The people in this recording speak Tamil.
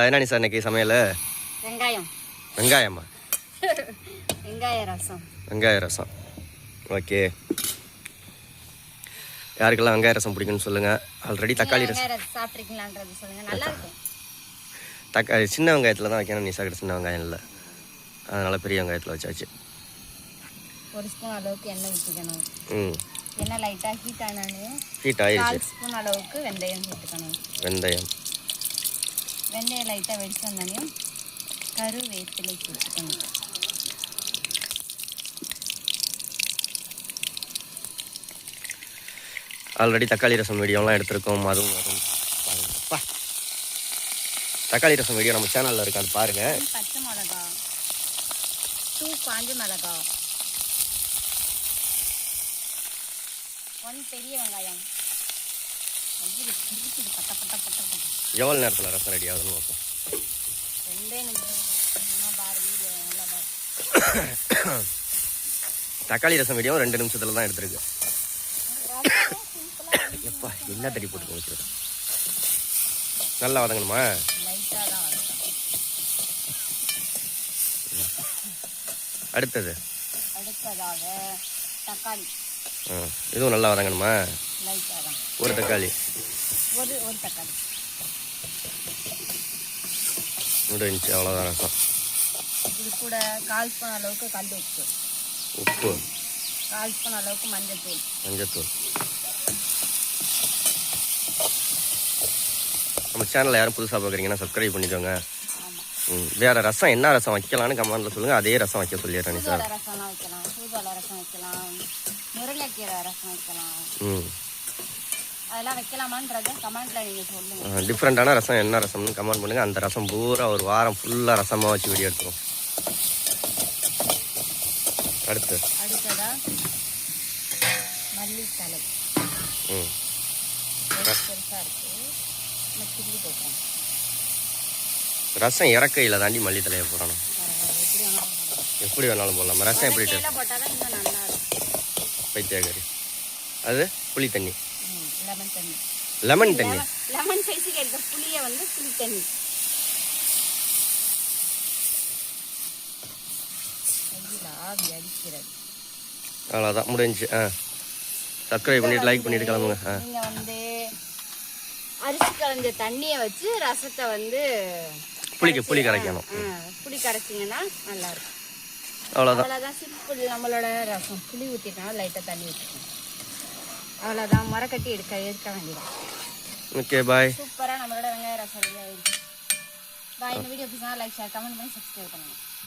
என்ன சார் இன்னைக்கு சமையல்? வெங்காயம். வெங்காயமா? வெங்காய ரசம். வெங்காய ரசம். ஓகே. யாருக்கெல்லாம் வெங்காய ரசம் பிடிக்குன்னு சொல்லுங்கள். ஆல்ரெடி தக்காளி ரசம் சாப்பிட்ருக்கீங்களான்றது சொல்லுங்கள். நல்லா இருக்கும். தக்காளி சின்ன வெங்காயத்தில் தான் வைக்கணும். நிஷா கிட்ட சின்ன வெங்காயம் இல்லை, அதனால் பெரிய வெங்காயத்தில் வச்சாச்சு. ஒரு ஸ்பூன் அளவுக்கு எண்ணெய் ஊற்றிக்கணும். எண்ணெய் லைட்டாக ஹீட் ஆயிடுச்சு. 1 ஸ்பூன் அளவுக்கு வெந்தயம் சேர்த்துக்கணும். வெந்தயம் லைட்டாக வெடிச்சு வந்தோடனையும் கருவேப்பிலை சேர்த்துக்கணும். ஆல்ரெடி தக்காளி ரசம் வீடியோலாம் எடுத்திருக்கோம். அதுவும் பாருங்கப்பா, தக்காளி ரசம் வீடியோ நம்ம சேனலில் இருக்கு, அது பாருங்கள். பச்சை மிளகா, 2 காஞ்ச மிளகா, 1 பெரிய வெங்காயம். எவ்வளோ நேரத்தில் ரசம் ரெடி ஆகுதுன்னு பார்ப்போம். 2 நிமிஷம். தக்காளி ரசம் வீடியோ 2 நிமிஷத்தில் தான் எடுத்திருக்கு. எப்பா என்ன தடி போட்டு வச்சுருக்கேன். நல்லா வதங்கணுமா? அடுத்ததாக தக்காளி. இதுவும் நல்லா வதங்கணுமா? ஒரு தக்காளி முடிஞ்சு, அவ்வளோதான் ரசம். இது கூட 1/4 ஸ்பூன் அளவுக்கு கல் உப்பு, 1/4 ஸ்பூன் அளவுக்கு மஞ்சத்தூள். நம்ம சேனலில் யாரும் புதுசாக பார்க்குறீங்கன்னா சப்ஸ்கிரைப் பண்ணிக்கோங்க. வேறு ரசம் என்ன ரசம் வைக்கலான்னு கமெண்ட்டில் சொல்லுங்கள். அதே ரசம் வைக்க சொல்லிடுறேன் சார். ரசம்லாம் வைக்கலாம், சூதால ரசம் வைக்கலாம், முருங்கைக்கீரை ரசம் வைக்கலாம். அதெல்லாம் வைக்கலாமான்றத கமெண்ட்டில் நீங்கள் சொல்லுங்கள். டிஃப்ரெண்ட்டான ரசம் என்ன ரசம்னு கமெண்ட் பண்ணுங்கள். அந்த ரசம் பூரா ஒரு வாரம் ஃபுல்லாக ரசமாக வச்சு வீடியோ எடுத்துரும். அடுத்ததா மல்லித்தலை. பெருசாக இருக்குது, கிள்ளி போட்டுறோம். ரசம் இறக்கையில் தாண்டி மல்லித்தலையை போடணும். எப்படி வேணாலும் போடலாம். ரசம் எப்படி போட்டால் தான் இன்னும் நல்லா இருக்கும். பைத்தியக்காரி. அது புளி தண்ணி, லெமன் தண்ணி. லெமன் சைஸுக்கு எடுத்த புளியை வந்து புளி தண்ணி. அவ்வளோதான், முடிஞ்சு. சப்ஸ்கிரைப் பண்ணிட்டு லைக் பண்ணிட்டு கிளம்புங்க. நீங்கள் வந்து அரிசி கரைஞ்ச தண்ணியை வச்சு ரசத்தை வந்து புளி கரைக்கணும். புளி கரைச்சிங்கன்னா நல்லா இருக்கும். அவ்வளோதான் சிம்பிள். நம்மளோட ரசம் புளி ஊற்றிட்டோம், லைட்டாக தண்ணி ஊற்றிக்கணும். அவ்வளோதான், மரக்கட்டி எடுக்க வேண்டியது. ஓகே, பாய். சூப்பராக நம்மளோட வெங்காய ரசம் ரெடி ஆகிடுச்சு. பாய். இந்த வீடியோ பிடிச்சா லைக், ஷேர், கமெண்ட் பண்ணி சப்ஸ்கிரைப் பண்ணுங்கள்.